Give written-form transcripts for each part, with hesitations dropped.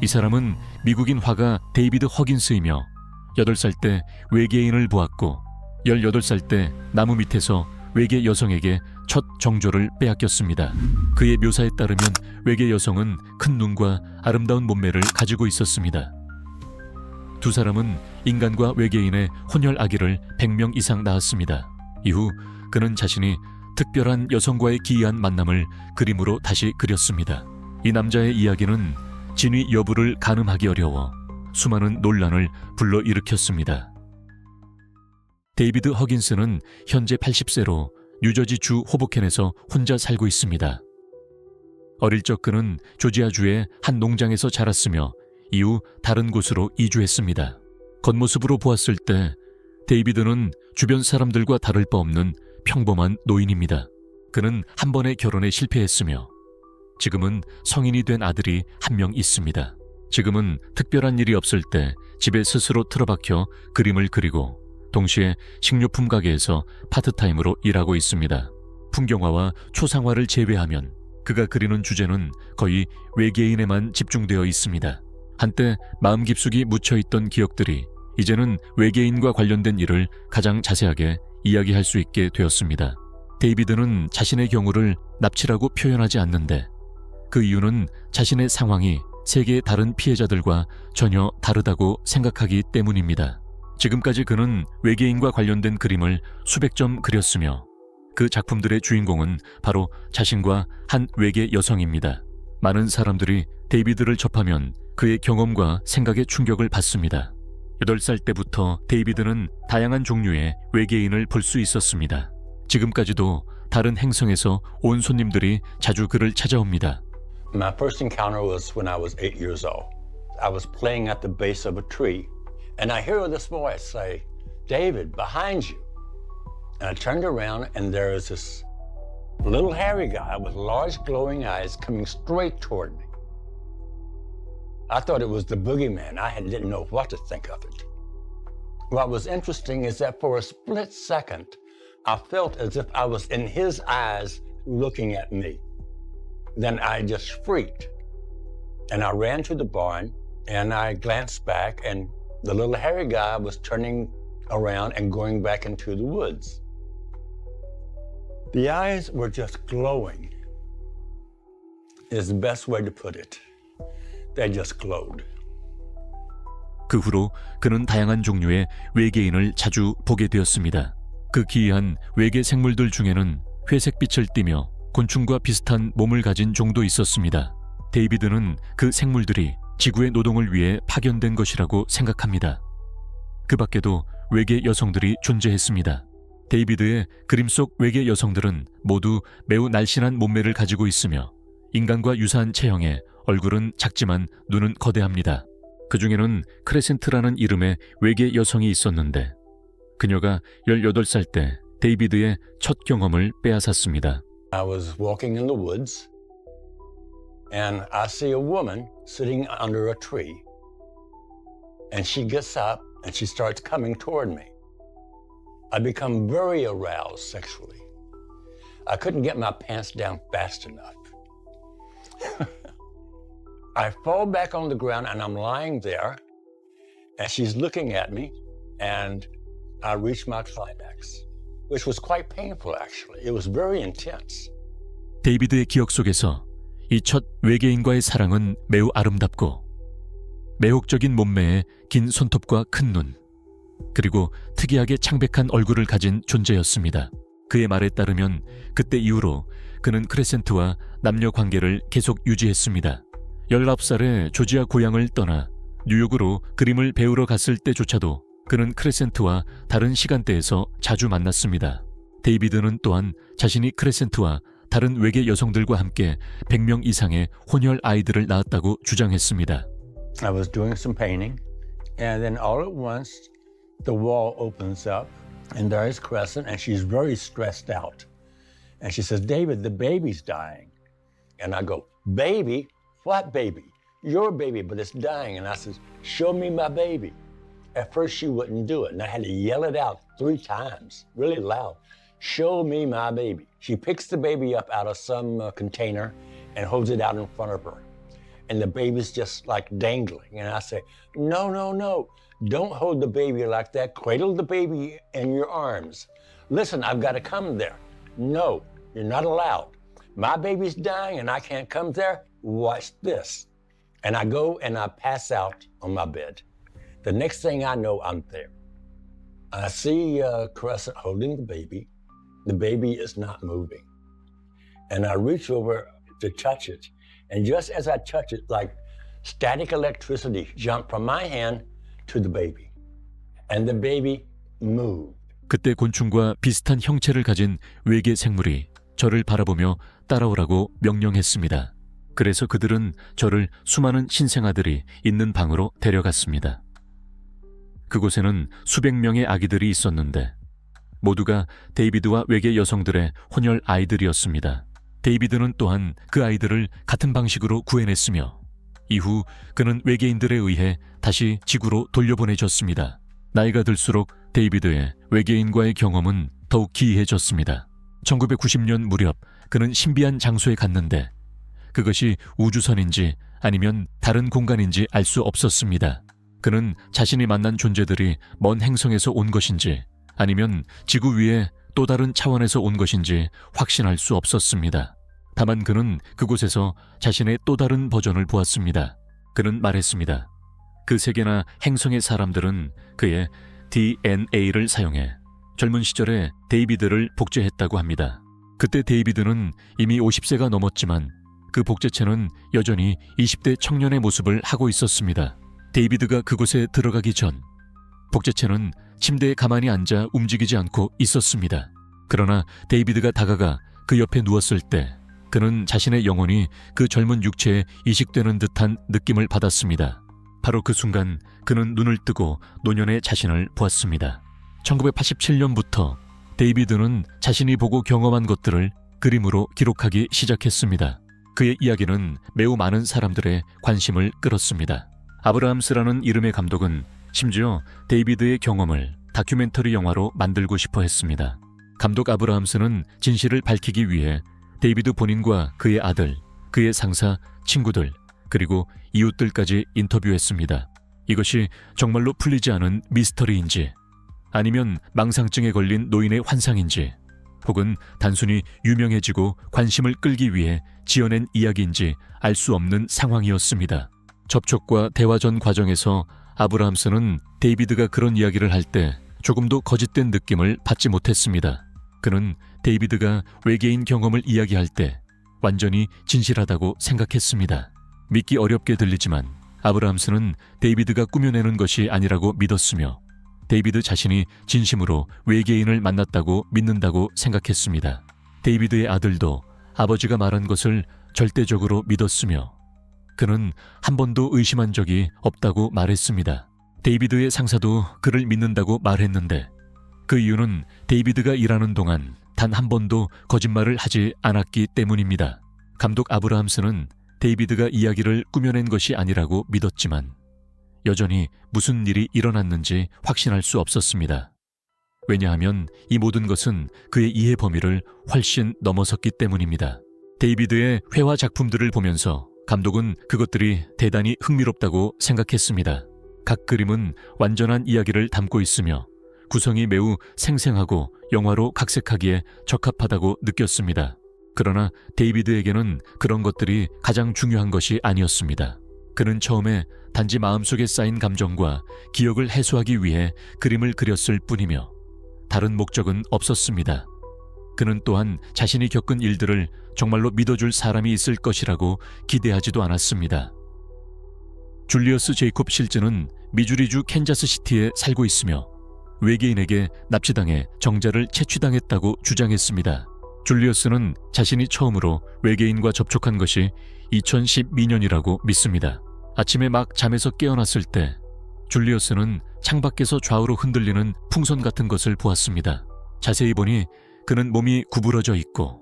이 사람은 미국인 화가 데이비드 허긴스이며 8살 때 외계인을 보았고 18살 때 나무 밑에서 외계 여성에게 첫 정조를 빼앗겼습니다. 그의 묘사에 따르면 외계 여성은 큰 눈과 아름다운 몸매를 가지고 있었습니다. 두 사람은 인간과 외계인의 혼혈 아기를 100명 이상 낳았습니다. 이후 그는 자신이 특별한 여성과의 기이한 만남을 그림으로 다시 그렸습니다. 이 남자의 이야기는 진위 여부를 가늠하기 어려워 수많은 논란을 불러일으켰습니다. 데이비드 허긴스는 현재 80세로 뉴저지주 호보켄에서 혼자 살고 있습니다. 어릴 적 그는 조지아주의 한 농장에서 자랐으며 이후 다른 곳으로 이주했습니다. 겉모습으로 보았을 때 데이비드는 주변 사람들과 다를 바 없는 평범한 노인입니다. 그는 한 번의 결혼에 실패했으며 지금은 성인이 된 아들이 한 명 있습니다. 지금은 특별한 일이 없을 때 집에 스스로 틀어박혀 그림을 그리고 동시에 식료품 가게에서 파트타임으로 일하고 있습니다. 풍경화와 초상화를 제외하면 그가 그리는 주제는 거의 외계인에만 집중되어 있습니다. 한때 마음 깊숙이 묻혀있던 기억들이 이제는 외계인과 관련된 일을 가장 자세하게 이야기할 수 있게 되었습니다. 데이비드는 자신의 경우를 납치라고 표현하지 않는데 그 이유는 자신의 상황이 세계의 다른 피해자들과 전혀 다르다고 생각하기 때문입니다. 지금까지 그는 외계인과 관련된 그림을 수백 점 그렸으며 그 작품들의 주인공은 바로 자신과 한 외계 여성입니다. 많은 사람들이 데이비드를 접하면 그의 경험과 생각에 충격을 받습니다. 8살 때부터 데이비드는 다양한 종류의 외계인을 볼 수 있었습니다. 지금까지도 다른 행성에서 온 손님들이 자주 그를 찾아옵니다. My first encounter was when I was 8 years old. I was playing at the base of a tree, and I hear this voice say, "David, behind you." And I turned around, and there was this little hairy guy with large glowing eyes coming straight toward me. I thought it was the boogeyman. I didn't know what to think of it. What was interesting is that for a split second, I felt as if I was in his eyes looking at me. Then I just freaked. And I ran to the barn, and I glanced back, and the little hairy guy was turning around and going back into the woods. The eyes were just glowing, is the best way to put it. They just glowed. 그 후로 그는 다양한 종류의 외계인을 자주 보게 되었습니다. 그 기이한 외계 생물들 중에는 회색빛을 띠며 곤충과 비슷한 몸을 가진 종도 있었습니다. 데이비드는 그 생물들이 지구의 노동을 위해 파견된 것이라고 생각합니다. 그 밖에도 외계 여성들이 존재했습니다. 데이비드의 그림 속 외계 여성들은 모두 매우 날씬한 몸매를 가지고 있으며 인간과 유사한 체형에 얼굴은 작지만 눈은 거대합니다. 그 중에는 크레센트라는 이름의 외계 여성이 있었는데 그녀가 18살 때 데이비드의 첫 경험을 빼앗았습니다. I was walking in the woods, and I see a woman sitting under a tree. And she gets up, and she starts coming toward me. I become very aroused sexually. I couldn't get my pants down fast enough. I fall back on the ground, and I'm lying there, and she's looking at me, and I reach my climax, which was quite painful, actually. It was very intense. 데이비드의 기억 속에서 이 첫 외계인과의 사랑은 매우 아름답고 매혹적인 몸매에 긴 손톱과 큰 눈, 그리고 특이하게 창백한 얼굴을 가진 존재였습니다. 그의 말에 따르면 그때 이후로 그는 크레센트와 남녀 관계를 계속 유지했습니다. 19살에 조지아 고향을 떠나 뉴욕으로 그림을 배우러 갔을 때조차도 그는 크레센트와 다른 시간대에서 자주 만났습니다. 데이비드는 또한 자신이 크레센트와 다른 외계 여성들과 함께 100명 이상의 혼혈 아이들을 낳았다고 주장했습니다. I was doing some painting, and then all at once, the wall opens up, and there is Crescent, and she's very stressed out. And she says, "David, the baby's dying." And I go, "Baby? What baby?" "Your baby, but it's dying." And I says, "Show me my baby." At first, she wouldn't do it, and I had to yell it out 3 times, really loud. "Show me my baby." She picks the baby up out of some container and holds it out in front of her. and the baby's just like dangling. And I say, no, no, no. Don't hold the baby like that. Cradle the baby in your arms. Listen, I've got to come there. No, you're not allowed. My baby's dying and I can't come there. Watch this. And I go and I pass out on my bed. The next thing I know, I'm there. I see Crescent holding the baby. The baby is not moving. And I reach over to touch it. And just as I touch it, like static electricity jumped from my hand to the baby. And the baby moved. 그때 곤충과 비슷한 형체를 가진 외계 생물이 저를 바라보며 따라오라고 명령했습니다. 그래서 그들은 저를 수많은 신생아들이 있는 방으로 데려갔습니다. 그곳에는 수백 명의 아기들이 있었는데 모두가 데이비드와 외계 여성들의 혼혈 아이들이었습니다. 데이비드는 또한 그 아이들을 같은 방식으로 구해냈으며 이후 그는 외계인들에 의해 다시 지구로 돌려보내졌습니다. 나이가 들수록 데이비드의 외계인과의 경험은 더욱 기이해졌습니다. 1990년 무렵 그는 신비한 장소에 갔는데 그것이 우주선인지 아니면 다른 공간인지 알 수 없었습니다. 그는 자신이 만난 존재들이 먼 행성에서 온 것인지 아니면 지구 위에 또 다른 차원에서 온 것인지 확신할 수 없었습니다. 다만 그는 그곳에서 자신의 또 다른 버전을 보았습니다. 그는 말했습니다. 그 세계나 행성의 사람들은 그의 DNA를 사용해 젊은 시절에 데이비드를 복제했다고 합니다. 그때 데이비드는 이미 50세가 넘었지만 그 복제체는 여전히 20대 청년의 모습을 하고 있었습니다. 데이비드가 그곳에 들어가기 전 복제체는 침대에 가만히 앉아 움직이지 않고 있었습니다. 그러나 데이비드가 다가가 그 옆에 누웠을 때 그는 자신의 영혼이 그 젊은 육체에 이식되는 듯한 느낌을 받았습니다. 바로 그 순간 그는 눈을 뜨고 노년의 자신을 보았습니다. 1987년부터 데이비드는 자신이 보고 경험한 것들을 그림으로 기록하기 시작했습니다. 그의 이야기는 매우 많은 사람들의 관심을 끌었습니다. 아브라함스라는 이름의 감독은 심지어 데이비드의 경험을 다큐멘터리 영화로 만들고 싶어 했습니다. 감독 아브라함스는 진실을 밝히기 위해 데이비드 본인과 그의 아들, 그의 상사, 친구들, 그리고 이웃들까지 인터뷰했습니다. 이것이 정말로 풀리지 않은 미스터리인지 아니면 망상증에 걸린 노인의 환상인지 혹은 단순히 유명해지고 관심을 끌기 위해 지어낸 이야기인지 알 수 없는 상황이었습니다. 접촉과 대화 전 과정에서 아브라함스는 데이비드가 그런 이야기를 할 때 조금도 거짓된 느낌을 받지 못했습니다. 그는 데이비드가 외계인 경험을 이야기할 때 완전히 진실하다고 생각했습니다. 믿기 어렵게 들리지만 아브라함스는 데이비드가 꾸며내는 것이 아니라고 믿었으며 데이비드 자신이 진심으로 외계인을 만났다고 믿는다고 생각했습니다. 데이비드의 아들도 아버지가 말한 것을 절대적으로 믿었으며 그는 한 번도 의심한 적이 없다고 말했습니다. 데이비드의 상사도 그를 믿는다고 말했는데 그 이유는 데이비드가 일하는 동안 단 한 번도 거짓말을 하지 않았기 때문입니다. 감독 아브라함스는 데이비드가 이야기를 꾸며낸 것이 아니라고 믿었지만 여전히 무슨 일이 일어났는지 확신할 수 없었습니다. 왜냐하면 이 모든 것은 그의 이해 범위를 훨씬 넘어섰기 때문입니다. 데이비드의 회화 작품들을 보면서 감독은 그것들이 대단히 흥미롭다고 생각했습니다. 각 그림은 완전한 이야기를 담고 있으며 구성이 매우 생생하고 영화로 각색하기에 적합하다고 느꼈습니다. 그러나 데이비드에게는 그런 것들이 가장 중요한 것이 아니었습니다. 그는 처음에 단지 마음속에 쌓인 감정과 기억을 해소하기 위해 그림을 그렸을 뿐이며 다른 목적은 없었습니다. 그는 또한 자신이 겪은 일들을 정말로 믿어줄 사람이 있을 것이라고 기대하지도 않았습니다. 줄리어스 제이콥 실즈는 미주리주 캔자스시티에 살고 있으며 외계인에게 납치당해 정자를 채취당했다고 주장했습니다. 줄리어스는 자신이 처음으로 외계인과 접촉한 것이 2012년이라고 믿습니다. 아침에 막 잠에서 깨어났을 때 줄리어스는 창밖에서 좌우로 흔들리는 풍선 같은 것을 보았습니다. 자세히 보니 그는 몸이 구부러져 있고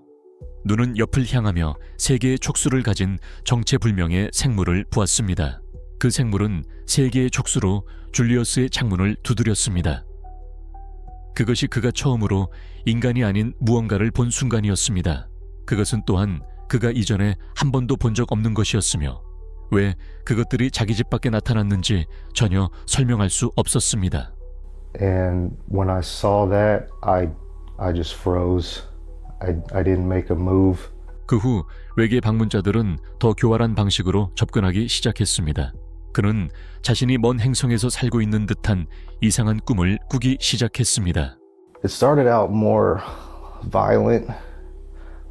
눈은 옆을 향하며 3개의 촉수를 가진 정체불명의 생물을 보았습니다. 그 생물은 3개의 촉수로 줄리어스의 창문을 두드렸습니다. 그것이 그가 처음으로 인간이 아닌 무언가를 본 순간이었습니다. 그것은 또한 그가 이전에 한 번도 본 적 없는 것이었으며 왜 그것들이 자기 집 밖에 나타났는지 전혀 설명할 수 없었습니다. And when I saw that, I just froze. I didn't make a move. 그 후 외계 방문자들은 더 교활한 방식으로 접근하기 시작했습니다. 그는 자신이 먼 행성에서 살고 있는 듯한 이상한 꿈을 꾸기 시작했습니다. It started out more violent,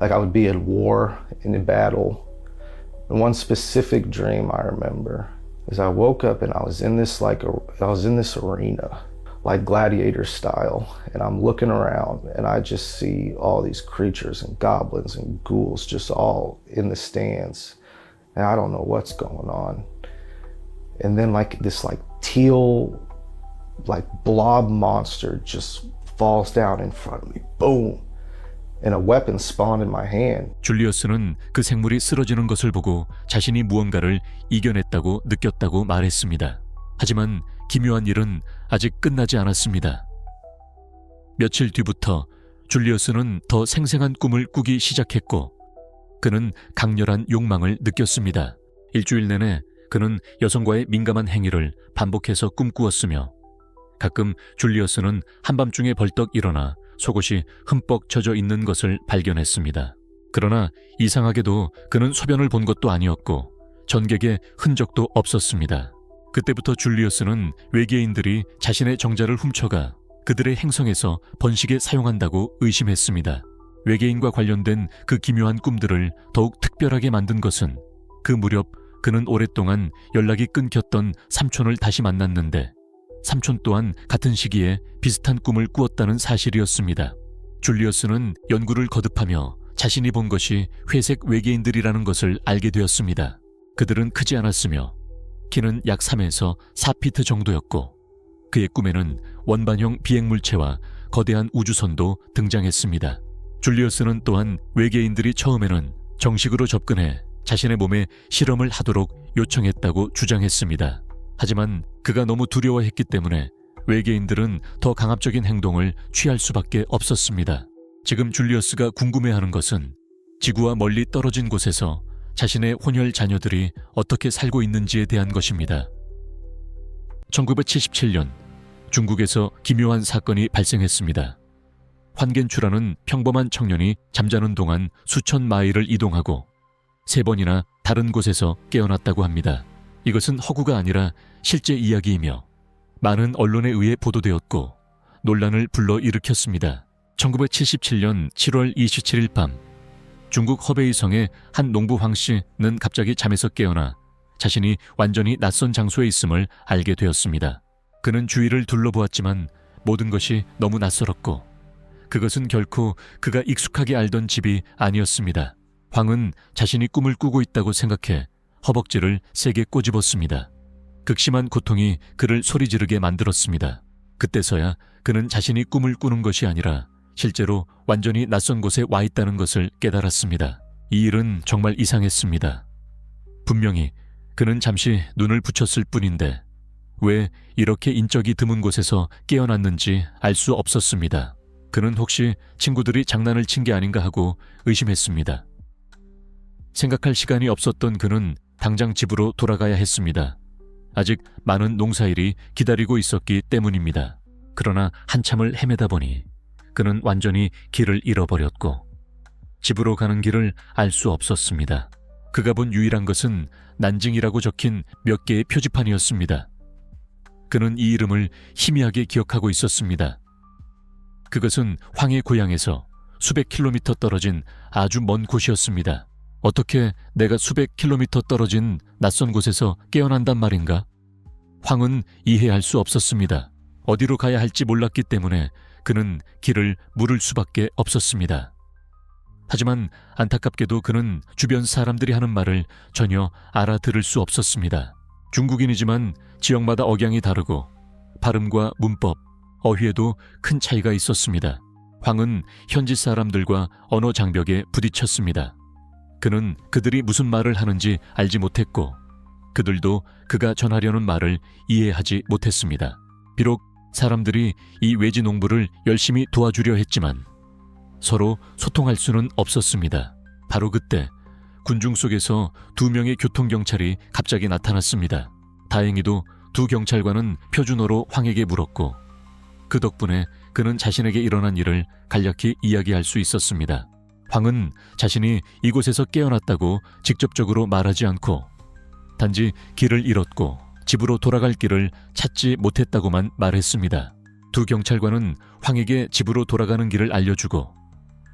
like I would be at war and in battle. And one specific dream I remember is I woke up and I was in this arena, like gladiator style, and I'm looking around and I just see all these creatures and goblins and ghouls just all in the stands, and I don't know what's going on. And then like this teal blob monster just falls down in front of me, boom, and a weapon spawned in my hand. 줄리어스는 그 생물이 쓰러지는 것을 보고 자신이 무언가를 이겨냈다고 느꼈다고 말했습니다. 하지만 기묘한 일은 아직 끝나지 않았습니다. 며칠 뒤부터 줄리어스는 더 생생한 꿈을 꾸기 시작했고 그는 강렬한 욕망을 느꼈습니다. 일주일 내내 그는 여성과의 민감한 행위를 반복해서 꿈꾸었으며 가끔 줄리어스는 한밤중에 벌떡 일어나 속옷이 흠뻑 젖어 있는 것을 발견했습니다. 그러나 이상하게도 그는 소변을 본 것도 아니었고 전객의 흔적도 없었습니다. 그때부터 줄리어스는 외계인들이 자신의 정자를 훔쳐가 그들의 행성에서 번식에 사용한다고 의심했습니다. 외계인과 관련된 그 기묘한 꿈들을 더욱 특별하게 만든 것은 그 무렵 그는 오랫동안 연락이 끊겼던 삼촌을 다시 만났는데 삼촌 또한 같은 시기에 비슷한 꿈을 꾸었다는 사실이었습니다. 줄리어스는 연구를 거듭하며 자신이 본 것이 회색 외계인들이라는 것을 알게 되었습니다. 그들은 크지 않았으며 키는 약 3에서 4피트 정도였고 그의 꿈에는 원반형 비행물체와 거대한 우주선도 등장했습니다. 줄리어스는 또한 외계인들이 처음에는 정식으로 접근해 자신의 몸에 실험을 하도록 요청했다고 주장했습니다. 하지만 그가 너무 두려워했기 때문에 외계인들은 더 강압적인 행동을 취할 수밖에 없었습니다. 지금 줄리어스가 궁금해하는 것은 지구와 멀리 떨어진 곳에서 자신의 혼혈 자녀들이 어떻게 살고 있는지에 대한 것입니다. 1977년 중국에서 기묘한 사건이 발생했습니다. 환겐추라는 평범한 청년이 잠자는 동안 수천 마일을 이동하고 3번이나 다른 곳에서 깨어났다고 합니다. 이것은 허구가 아니라 실제 이야기이며 많은 언론에 의해 보도되었고 논란을 불러일으켰습니다. 1977년 7월 27일 밤 중국 허베이성의 한 농부 황 씨는 갑자기 잠에서 깨어나 자신이 완전히 낯선 장소에 있음을 알게 되었습니다. 그는 주위를 둘러보았지만 모든 것이 너무 낯설었고 그것은 결코 그가 익숙하게 알던 집이 아니었습니다. 황은 자신이 꿈을 꾸고 있다고 생각해 허벅지를 세게 꼬집었습니다. 극심한 고통이 그를 소리 지르게 만들었습니다. 그때서야 그는 자신이 꿈을 꾸는 것이 아니라 실제로 완전히 낯선 곳에 와 있다는 것을 깨달았습니다. 이 일은 정말 이상했습니다. 분명히 그는 잠시 눈을 붙였을 뿐인데 왜 이렇게 인적이 드문 곳에서 깨어났는지 알 수 없었습니다. 그는 혹시 친구들이 장난을 친 게 아닌가 하고 의심했습니다. 생각할 시간이 없었던 그는 당장 집으로 돌아가야 했습니다. 아직 많은 농사일이 기다리고 있었기 때문입니다. 그러나 한참을 헤매다 보니 그는 완전히 길을 잃어버렸고 집으로 가는 길을 알 수 없었습니다. 그가 본 유일한 것은 난징이라고 적힌 몇 개의 표지판이었습니다. 그는 이 이름을 희미하게 기억하고 있었습니다. 그것은 황의 고향에서 수백 킬로미터 떨어진 아주 먼 곳이었습니다. 어떻게 내가 수백 킬로미터 떨어진 낯선 곳에서 깨어난단 말인가? 황은 이해할 수 없었습니다. 어디로 가야 할지 몰랐기 때문에 그는 길을 물을 수밖에 없었습니다. 하지만 안타깝게도 그는 주변 사람들이 하는 말을 전혀 알아들을 수 없었습니다. 중국인이지만 지역마다 억양이 다르고 발음과 문법, 어휘에도 큰 차이가 있었습니다. 황은 현지 사람들과 언어 장벽에 부딪혔습니다. 그는 그들이 무슨 말을 하는지 알지 못했고 그들도 그가 전하려는 말을 이해하지 못했습니다. 비록 사람들이 이 외지 농부를 열심히 도와주려 했지만 서로 소통할 수는 없었습니다. 바로 그때 군중 속에서 2명의 교통경찰이 갑자기 나타났습니다. 다행히도 2 경찰관은 표준어로 황에게 물었고 그 덕분에 그는 자신에게 일어난 일을 간략히 이야기할 수 있었습니다. 황은 자신이 이곳에서 깨어났다고 직접적으로 말하지 않고 단지 길을 잃었고 집으로 돌아갈 길을 찾지 못했다고만 말했습니다. 2 경찰관은 황에게 집으로 돌아가는 길을 알려주고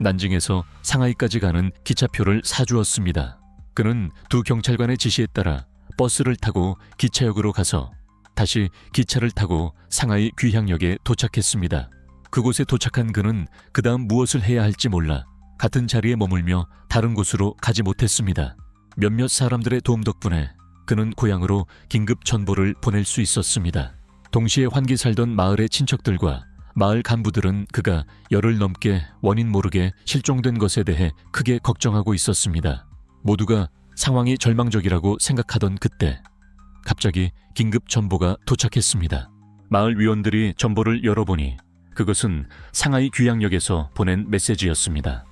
난징에서 상하이까지 가는 기차표를 사주었습니다. 그는 2 경찰관의 지시에 따라 버스를 타고 기차역으로 가서 다시 기차를 타고 상하이 귀향역에 도착했습니다. 그곳에 도착한 그는 그 다음 무엇을 해야 할지 몰라 같은 자리에 머물며 다른 곳으로 가지 못했습니다. 몇몇 사람들의 도움 덕분에 그는 고향으로 긴급 전보를 보낼 수 있었습니다. 동시에 환기 살던 마을의 친척들과 마을 간부들은 그가 열흘 넘게 원인 모르게 실종된 것에 대해 크게 걱정하고 있었습니다. 모두가 상황이 절망적이라고 생각하던 그때 갑자기 긴급 전보가 도착했습니다. 마을 위원들이 전보를 열어보니 그것은 상하이 귀향역에서 보낸 메시지였습니다.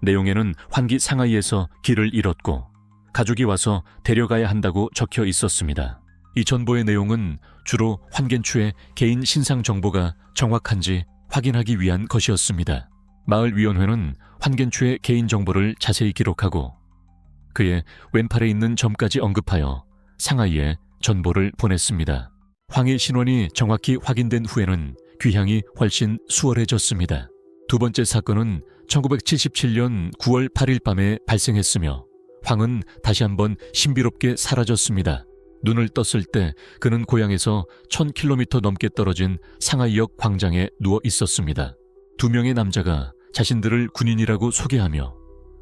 내용에는 환기 상하이에서 길을 잃었고 가족이 와서 데려가야 한다고 적혀 있었습니다. 이 전보의 내용은 주로 환겐추의 개인 신상 정보가 정확한지 확인하기 위한 것이었습니다. 마을위원회는 환겐추의 개인 정보를 자세히 기록하고 그의 왼팔에 있는 점까지 언급하여 상하이에 전보를 보냈습니다. 황의 신원이 정확히 확인된 후에는 귀향이 훨씬 수월해졌습니다. 2번째 사건은 1977년 9월 8일 밤에 발생했으며 황은 다시 한번 신비롭게 사라졌습니다. 눈을 떴을 때 그는 고향에서 1000km 넘게 떨어진 상하이역 광장에 누워 있었습니다. 2명의 남자가 자신들을 군인이라고 소개하며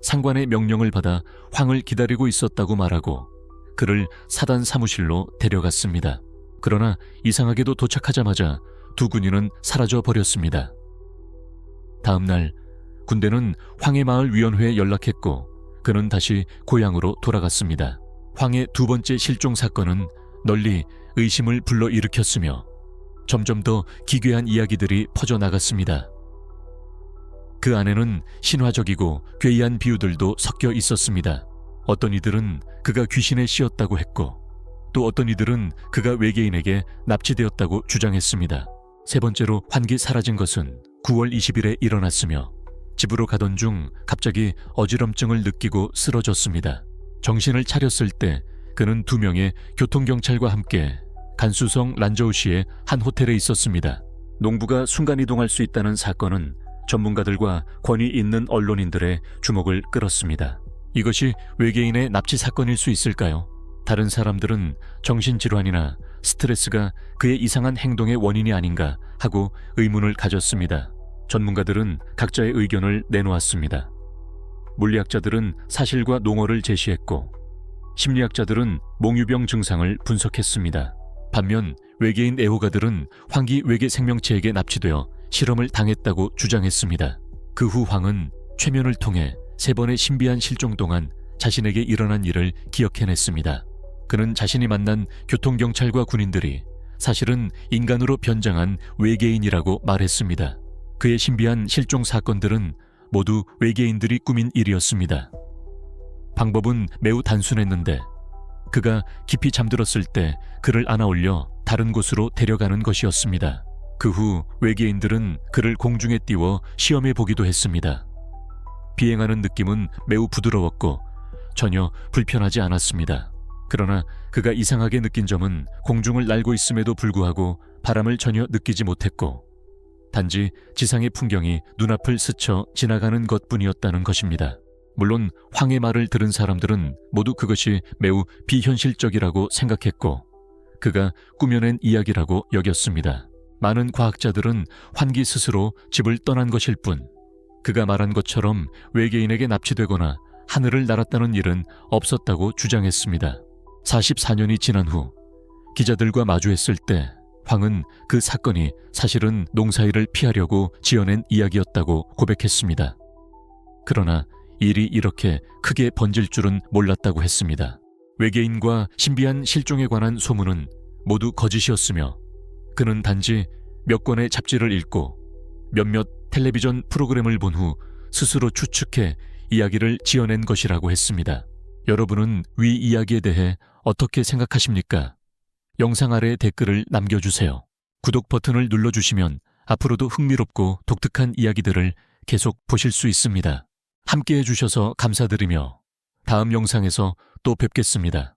상관의 명령을 받아 황을 기다리고 있었다고 말하고 그를 사단 사무실로 데려갔습니다. 그러나 이상하게도 도착하자마자 2 군인은 사라져 버렸습니다. 다음 날 군대는 황해 마을 위원회에 연락했고 그는 다시 고향으로 돌아갔습니다. 황의 2번째 실종 사건은 널리 의심을 불러일으켰으며 점점 더 기괴한 이야기들이 퍼져나갔습니다. 그 안에는 신화적이고 괴이한 비유들도 섞여 있었습니다. 어떤 이들은 그가 귀신에 씌었다고 했고 또 어떤 이들은 그가 외계인에게 납치되었다고 주장했습니다. 3번째로 환기 사라진 것은 9월 20일에 일어났으며 집으로 가던 중 갑자기 어지럼증을 느끼고 쓰러졌습니다. 정신을 차렸을 때 그는 2명의 교통경찰과 함께 간수성 란저우시의 한 호텔에 있었습니다. 농부가 순간이동할 수 있다는 사건은 전문가들과 권위 있는 언론인들의 주목을 끌었습니다. 이것이 외계인의 납치 사건일 수 있을까요? 다른 사람들은 정신질환이나 스트레스가 그의 이상한 행동의 원인이 아닌가 하고 의문을 가졌습니다. 전문가들은 각자의 의견을 내놓았습니다. 물리학자들은 사실과 농어를 제시했고 심리학자들은 몽유병 증상을 분석했습니다. 반면 외계인 애호가들은 황기 외계 생명체에게 납치되어 실험을 당했다고 주장했습니다. 그 후 황은 최면을 통해 3번의 신비한 실종 동안 자신에게 일어난 일을 기억해냈습니다. 그는 자신이 만난 교통경찰과 군인들이 사실은 인간으로 변장한 외계인이라고 말했습니다. 그의 신비한 실종 사건들은 모두 외계인들이 꾸민 일이었습니다. 방법은 매우 단순했는데 그가 깊이 잠들었을 때 그를 안아올려 다른 곳으로 데려가는 것이었습니다. 그 후 외계인들은 그를 공중에 띄워 시험해 보기도 했습니다. 비행하는 느낌은 매우 부드러웠고 전혀 불편하지 않았습니다. 그러나 그가 이상하게 느낀 점은 공중을 날고 있음에도 불구하고 바람을 전혀 느끼지 못했고 단지 지상의 풍경이 눈앞을 스쳐 지나가는 것뿐이었다는 것입니다. 물론 황의 말을 들은 사람들은 모두 그것이 매우 비현실적이라고 생각했고 그가 꾸며낸 이야기라고 여겼습니다. 많은 과학자들은 환기 스스로 집을 떠난 것일 뿐 그가 말한 것처럼 외계인에게 납치되거나 하늘을 날았다는 일은 없었다고 주장했습니다. 44년이 지난 후 기자들과 마주했을 때 황은 그 사건이 사실은 농사일을 피하려고 지어낸 이야기였다고 고백했습니다. 그러나 일이 이렇게 크게 번질 줄은 몰랐다고 했습니다. 외계인과 신비한 실종에 관한 소문은 모두 거짓이었으며 그는 단지 몇 권의 잡지를 읽고 몇몇 텔레비전 프로그램을 본 후 스스로 추측해 이야기를 지어낸 것이라고 했습니다. 여러분은 위 이야기에 대해 어떻게 생각하십니까? 영상 아래 댓글을 남겨주세요. 구독 버튼을 눌러주시면 앞으로도 흥미롭고 독특한 이야기들을 계속 보실 수 있습니다. 함께 해주셔서 감사드리며 다음 영상에서 또 뵙겠습니다.